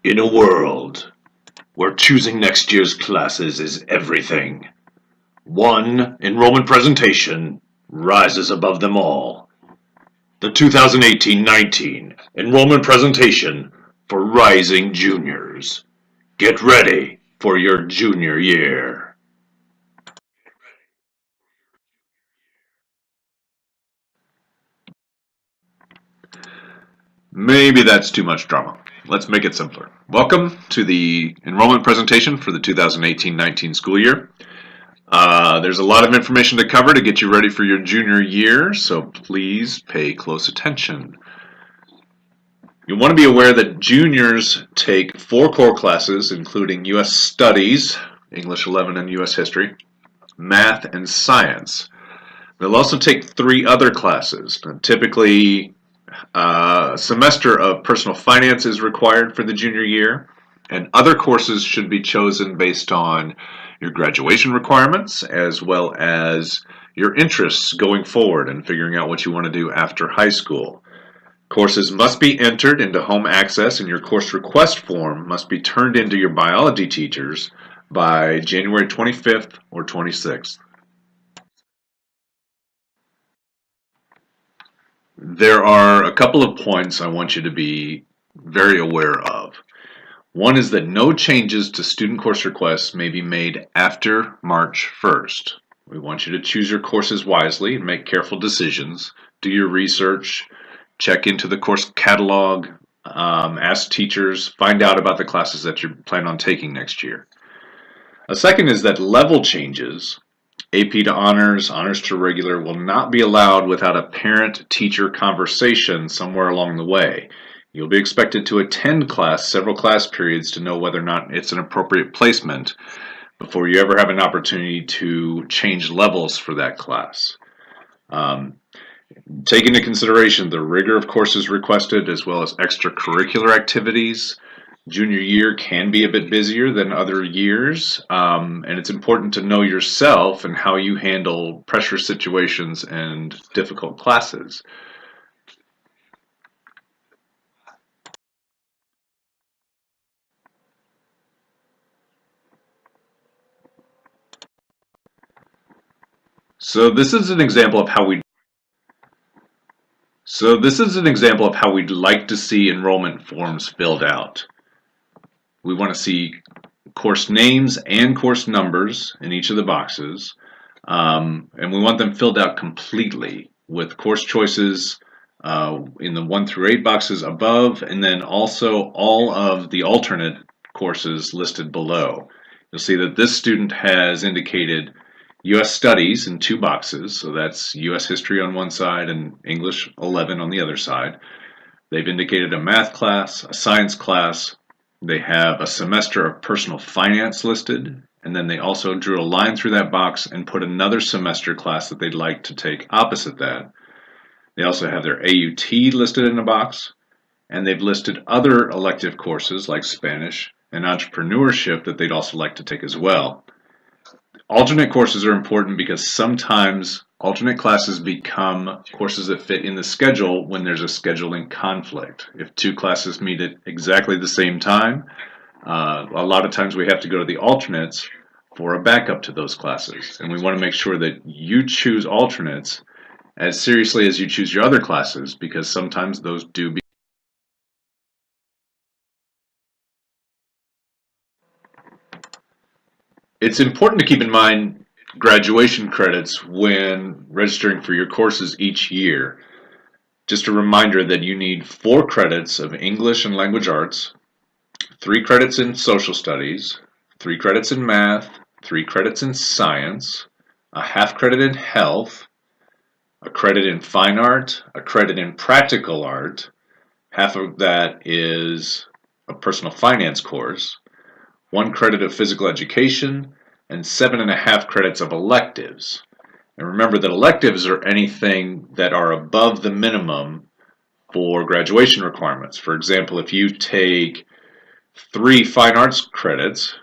In a world where choosing next year's classes is everything, one enrollment presentation rises above them all. The 2018-19 enrollment presentation for rising juniors. Get ready for your junior year. Maybe that's too much drama. Let's make it simpler. Welcome to the enrollment presentation for the 2018-19 school year. There's a lot of information to cover to get you ready for your junior year, so please pay close attention. You'll want to be aware that juniors take 4 core classes, including U.S. Studies, English 11 and U.S. History, Math, and Science. They'll also take 3 other classes. Typically, a semester of personal finance is required for the junior year, and other courses should be chosen based on your graduation requirements as well as your interests going forward and figuring out what you want to do after high school. Courses must be entered into home access, and your course request form must be turned into your biology teachers by January 25th or 26th. There are a couple of points I want you to be very aware of. One is that no changes to student course requests may be made after March 1st. We want you to choose your courses wisely and make careful decisions. Do your research, check into the course catalog, ask teachers, find out about the classes that you plan on taking next year. A second is that level changes, AP to honors, honors to regular, will not be allowed without a parent-teacher conversation somewhere along the way. You'll be expected to attend class several class periods to know whether or not it's an appropriate placement before you ever have an opportunity to change levels for that class. Take into consideration the rigor of courses requested as well as extracurricular activities. Junior year can be a bit busier than other years, and it's important to know yourself and how you handle pressure situations and difficult classes. So this is an example of how we'd like to see enrollment forms filled out. We want to see course names and course numbers in each of the boxes, and we want them filled out completely with course choices in the 1 through 8 boxes above, and then also all of the alternate courses listed below. You'll see that this student has indicated U.S. Studies in 2 boxes, so that's U.S. History on one side and English 11 on the other side. They've indicated a math class, a science class. They have a semester of personal finance listed, and then they also drew a line through that box and put another semester class that they'd like to take opposite that. They also have their AUT listed in a box, and they've listed other elective courses like Spanish and entrepreneurship that they'd also like to take as well. Alternate courses are important because sometimes alternate classes become courses that fit in the schedule when there's a scheduling conflict. If 2 classes meet at exactly the same time, a lot of times we have to go to the alternates for a backup to those classes. And we want to make sure that you choose alternates as seriously as you choose your other classes, because sometimes those do be. It's important to keep in mind graduation credits when registering for your courses each year. Just a reminder that you need 4 credits of English and language arts, 3 credits in social studies, 3 credits in math, 3 credits in science, a half credit in health, a credit in fine art, a credit in practical art, half of that is a personal finance course, 1 credit of physical education, and 7.5 credits of electives. And remember that electives are anything that are above the minimum for graduation requirements. For example, if you take 3 fine arts credits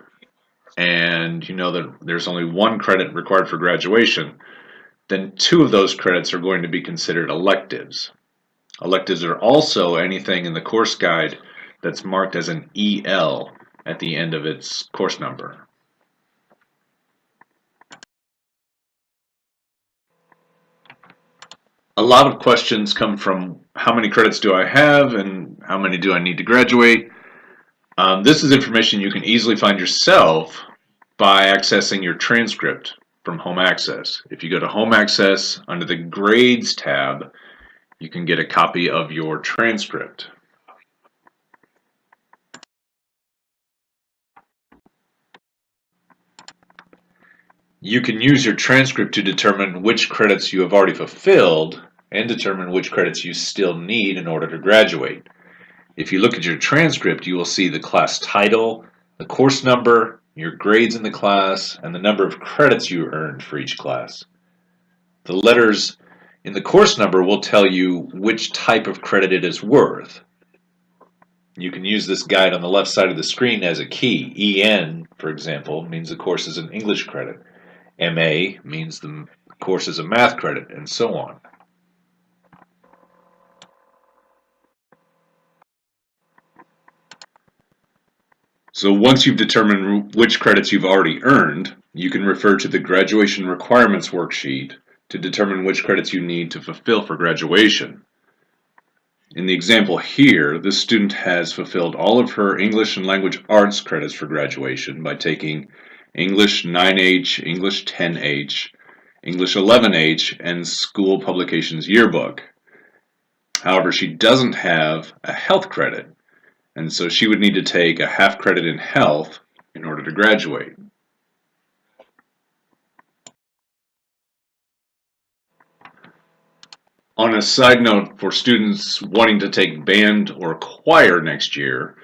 and you know that there's only 1 credit required for graduation, then 2 of those credits are going to be considered electives. Electives are also anything in the course guide that's marked as an EL at the end of its course number. A lot of questions come from how many credits do I have and how many do I need to graduate. This is information you can easily find yourself by accessing your transcript from Home Access. If you go to Home Access under the Grades tab, you can get a copy of your transcript. You can use your transcript to determine which credits you have already fulfilled and determine which credits you still need in order to graduate. If you look at your transcript, you will see the class title, the course number, your grades in the class, and the number of credits you earned for each class. The letters in the course number will tell you which type of credit it is worth. You can use this guide on the left side of the screen as a key. EN, for example, means the course is an English credit. MA means the course is a math credit, and so on. So once you've determined which credits you've already earned, you can refer to the Graduation Requirements worksheet to determine which credits you need to fulfill for graduation. In the example here, this student has fulfilled all of her English and Language Arts credits for graduation by taking English 9H, English 10H, English 11H, and School Publications Yearbook. However, she doesn't have a health credit, and so she would need to take a half credit in health in order to graduate. On a side note, for students wanting to take band or choir next year,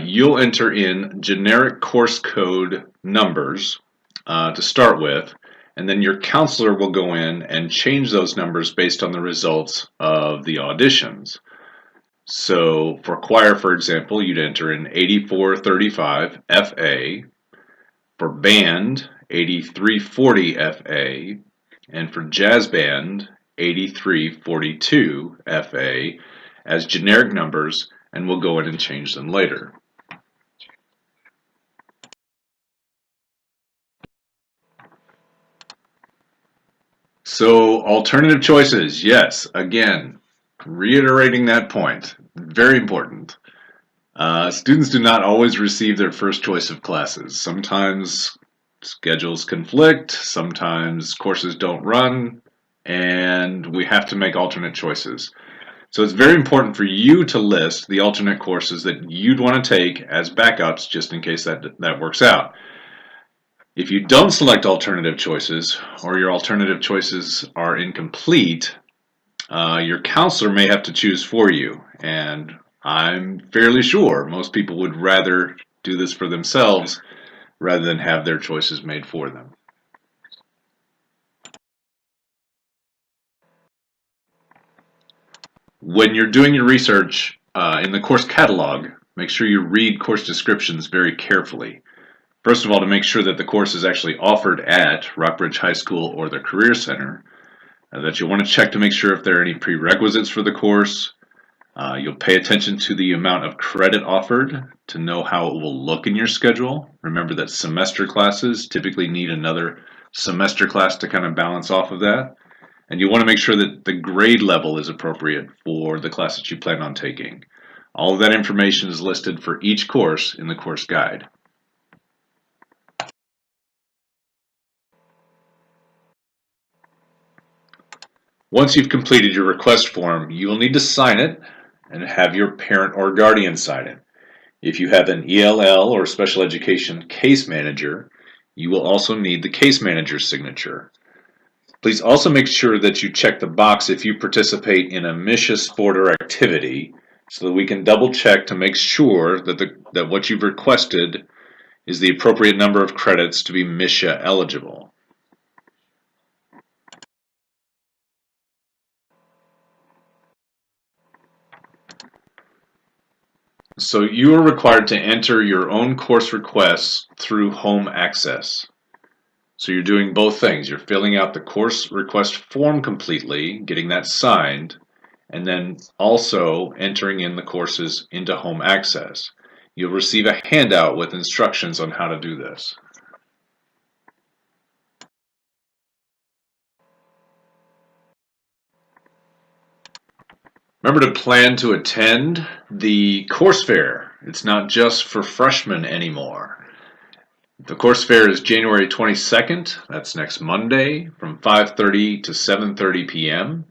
you'll enter in generic course code numbers to start with, and then your counselor will go in and change those numbers based on the results of the auditions. So for choir, for example, you'd enter in 8435 FA, for band 8340 FA, and for jazz band 8342 FA as generic numbers, and we'll go in and change them later. So alternative choices, yes, again, reiterating that point, very important. Students do not always receive their first choice of classes. Sometimes schedules conflict, sometimes courses don't run, and we have to make alternate choices. So it's very important for you to list the alternate courses that you'd want to take as backups just in case that works out. If you don't select alternative choices or your alternative choices are incomplete, your counselor may have to choose for you, and I'm fairly sure most people would rather do this for themselves rather than have their choices made for them. When you're doing your research in the course catalog, make sure you read course descriptions very carefully. First of all, to make sure that the course is actually offered at Rockbridge High School or the Career Center, that you'll want to check to make sure if there are any prerequisites for the course. You'll pay attention to the amount of credit offered to know how it will look in your schedule. Remember that semester classes typically need another semester class to kind of balance off of that. And you want to make sure that the grade level is appropriate for the class that you plan on taking. All of that information is listed for each course in the course guide. Once you've completed your request form, you will need to sign it and have your parent or guardian sign it. If you have an ELL or special education case manager, you will also need the case manager's signature. Please also make sure that you check the box if you participate in a MSHA sport or activity so that we can double check to make sure that what you've requested is the appropriate number of credits to be MSHA eligible. So you are required to enter your own course requests through Home Access. So you're doing both things. You're filling out the course request form completely, getting that signed, and then also entering in the courses into home access. You'll receive a handout with instructions on how to do this. Remember to plan to attend the course fair. It's not just for freshmen anymore. The course fair is January 22nd. That's next Monday from 5:30 to 7:30 p.m.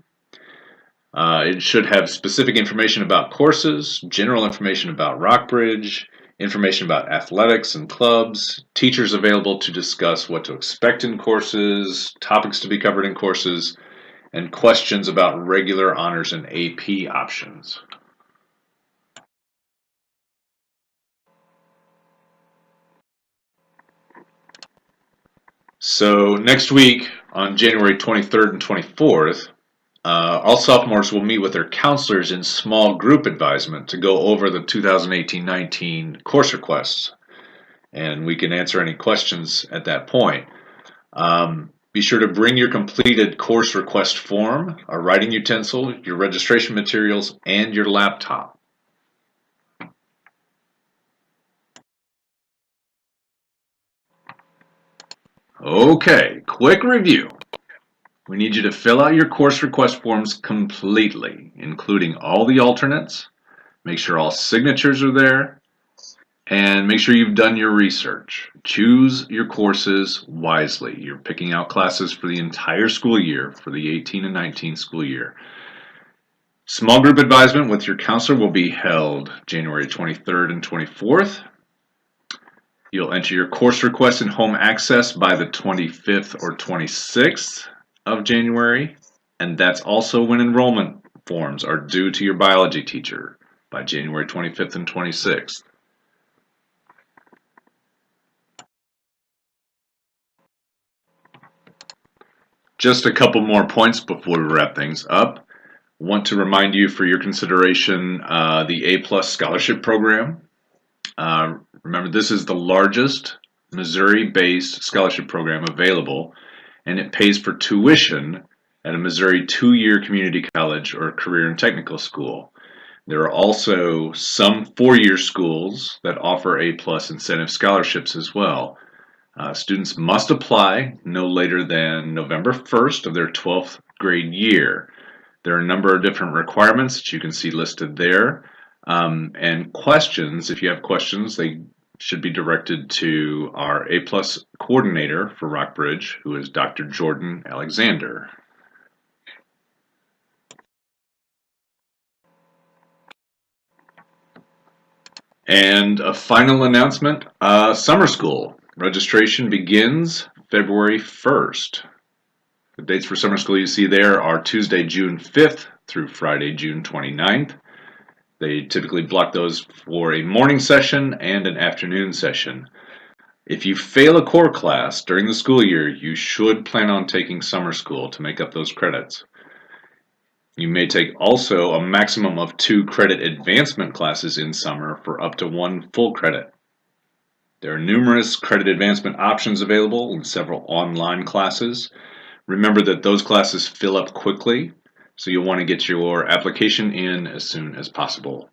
It should have specific information about courses, general information about Rockbridge, information about athletics and clubs, teachers available to discuss what to expect in courses, topics to be covered in courses, and questions about regular honors and AP options. So next week on January 23rd and 24th, all sophomores will meet with their counselors in small group advisement to go over the 2018-19 course requests, and we can answer any questions at that point. Be sure to bring your completed course request form, a writing utensil, your registration materials, and your laptop. Okay, quick review. We need you to fill out your course request forms completely, including all the alternates. Make sure all signatures are there, and make sure you've done your research. Choose your courses wisely. You're picking out classes for the entire school year, for the 18 and 19 school year. Small group advisement with your counselor will be held January 23rd and 24th. You'll enter your course request in home access by the 25th or 26th of January, and that's also when enrollment forms are due to your biology teacher by January 25th and 26th. Just a couple more points before we wrap things up. Want to remind you for your consideration the A+ scholarship program. Remember, this is the largest Missouri-based scholarship program available, and it pays for tuition at a Missouri 2-year community college or career and technical school. There are also some 4-year schools that offer A+ incentive scholarships as well. Students must apply no later than November 1st of their 12th grade year. There are a number of different requirements that you can see listed there. And questions, if you have questions, they should be directed to our A+ coordinator for Rockbridge, who is Dr. Jordan Alexander. And a final announcement, summer school. Registration begins February 1st. The dates for summer school you see there are Tuesday, June 5th through Friday, June 29th. They typically block those for a morning session and an afternoon session. If you fail a core class during the school year, you should plan on taking summer school to make up those credits. You may take also a maximum of 2 credit advancement classes in summer for up to 1 full credit. There are numerous credit advancement options available in several online classes. Remember that those classes fill up quickly, so you'll want to get your application in as soon as possible.